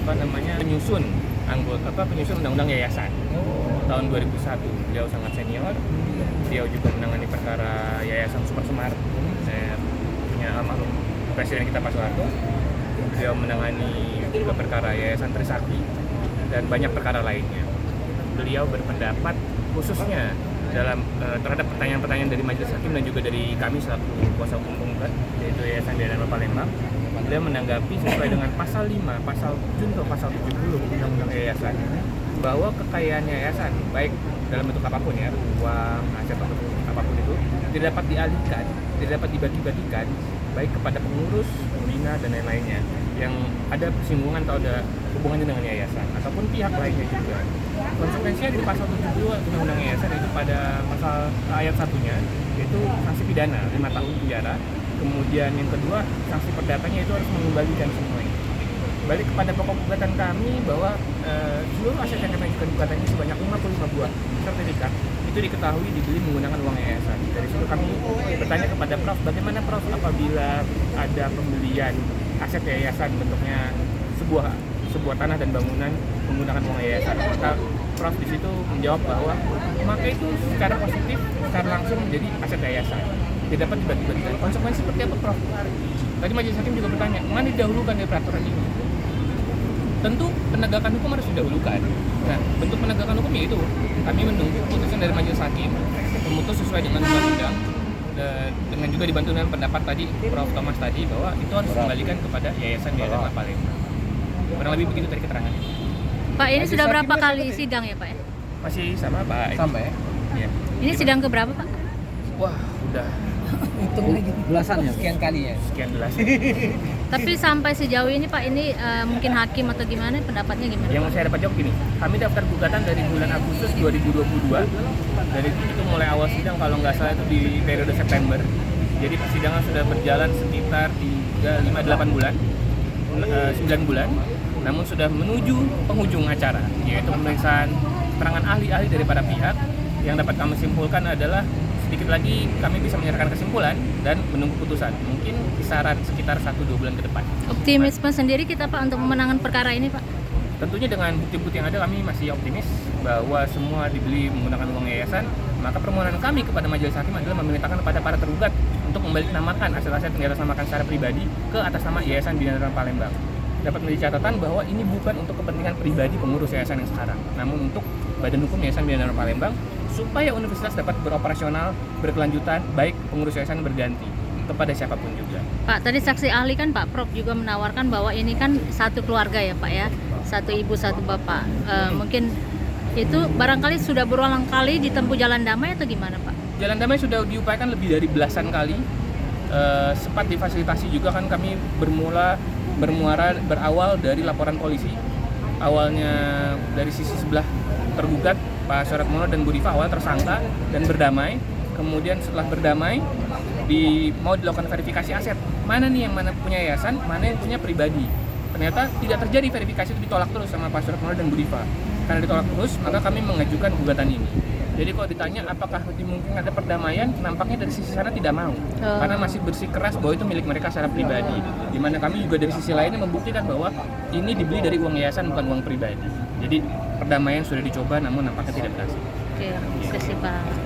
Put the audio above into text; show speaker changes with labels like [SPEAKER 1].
[SPEAKER 1] penyusun undang-undang yayasan tahun 2001. Beliau sangat senior. Beliau juga menangani perkara Yayasan Super Semar. Saya punya almarhum Presiden kita Pak Soeharto. Beliau menangani juga perkara Yayasan Trisakti dan banyak perkara lainnya. Beliau berpendapat khususnya dalam terhadap pertanyaan-pertanyaan dari Majelis Hakim dan juga dari kami selaku kuasa hukum penggugat, yaitu Yayasan Bina Palembang. Beliau menanggapi sesuai dengan pasal 5, pasal junto pasal 70 Undang-Undang Yayasan, bahwa kekayaan yayasan baik dalam bentuk apapun ya, uang, aset atau apapun itu tidak dapat dialihkan, tidak dapat dibagi-bagikan baik kepada pengurus, pembina dan lain-lainnya yang ada persinggungan atau ada hubungannya dengan yayasan ataupun pihak lainnya juga. Konsekuensinya di pasal 72 Undang-Undang Yayasan itu pada pasal ayat 1-nya yaitu sanksi pidana 5 tahun penjara. Kemudian yang kedua, sanksi perdatanya itu harus mengembalikan semuanya. Balik kepada pokok gugatan kami bahwa seluruh aset yang kami ajukan gugatan ini sebanyak 55 buah sertifikat itu diketahui dibeli menggunakan uang yayasan. Dari situ kami bertanya kepada Prof, bagaimana Prof apabila ada pembelian aset yayasan bentuknya sebuah tanah dan bangunan menggunakan uang yayasan? Maka Prof di situ menjawab bahwa maka itu secara positif, secara langsung menjadi aset yayasan, tidak dapat dibagi-bagikan. Konsekuensi seperti apa Prof? Tadi Majelis Hakim juga bertanya, mana didahulukan dari peraturan ini? Tentu penegakan hukum harus didahulukan. Nah, bentuk penegakan hukum yaitu kami menunggu keputusan dari Majelis Hakim memutus sesuai dengan undang-undang dengan juga dibantu dengan pendapat tadi Prof Thomas tadi bahwa itu harus dikembalikan kepada Yayasan Bina Palembang. Kurang lebih begitu tadi keterangannya.
[SPEAKER 2] Pak, ini sudah berapa kali sidang ya Pak?
[SPEAKER 1] Masih sama Pak?
[SPEAKER 3] Sama ya?
[SPEAKER 1] Ya.
[SPEAKER 2] Ini sidang keberapa Pak?
[SPEAKER 1] Wah, udah
[SPEAKER 3] Hitung lagi belasan ya, sekian kali ya.
[SPEAKER 1] sekian belas.
[SPEAKER 2] Tapi sampai sejauh ini Pak, ini mungkin hakim atau gimana, pendapatnya gimana?
[SPEAKER 1] Yang saya dapat jawab gini, kami daftar gugatan dari bulan Agustus 2022. Dari itu mulai awal sidang kalau nggak salah itu di periode September. Jadi persidangan sudah berjalan sekitar 8 bulan, 9 bulan. Namun sudah menuju penghujung acara, yaitu pemeriksaan keterangan ahli-ahli dari para pihak. Yang dapat kami simpulkan adalah sedikit lagi kami bisa menyerahkan kesimpulan dan menunggu putusan. Mungkin kisaran sekitar 1-2 bulan ke depan.
[SPEAKER 2] Optimisme sendiri kita Pak untuk memenangkan perkara ini Pak?
[SPEAKER 1] Tentunya dengan bukti-bukti yang ada kami masih optimis bahwa semua dibeli menggunakan uang yayasan. Maka permohonan kami kepada Majelis Hakim adalah memerintahkan kepada para tergugat untuk membaliknamakan aset-aset yang diatasnamakan secara pribadi ke atas nama Yayasan Bina Palembang. Dapat menjadi catatan bahwa ini bukan untuk kepentingan pribadi pengurus yayasan yang sekarang, namun untuk Badan Hukum Yayasan Bina Palembang supaya universitas dapat beroperasional berkelanjutan, baik pengurus yayasan berganti kepada siapapun juga.
[SPEAKER 2] Pak, tadi saksi ahli kan Pak Prof juga menawarkan bahwa ini kan satu keluarga ya Pak ya, satu ibu satu bapak. Mungkin itu barangkali sudah berulang kali ditempuh jalan damai atau gimana Pak?
[SPEAKER 1] Jalan damai sudah diupayakan lebih dari belasan kali. Sempat difasilitasi juga kan kami berawal dari laporan polisi. Awalnya dari sisi sebelah tergugat Pak Suratmono dan Bu Diva awal tersangka dan berdamai. Kemudian setelah berdamai mau dilakukan verifikasi aset. Mana nih yang mana punya yayasan, mana yang punya pribadi. Ternyata tidak terjadi verifikasi, itu ditolak terus sama Pak Suratmono dan Bu Diva. Karena ditolak terus, maka kami mengajukan gugatan ini. Jadi kalau ditanya apakah mungkin ada perdamaian, nampaknya dari sisi sana tidak mau. Karena masih bersikeras bahwa itu milik mereka secara pribadi. Di mana kami juga dari sisi lainnya membuktikan bahwa ini dibeli dari uang yayasan bukan uang pribadi. Jadi perdamaian sudah dicoba namun nampaknya tidak berhasil.
[SPEAKER 2] Oke, terima kasih Pak.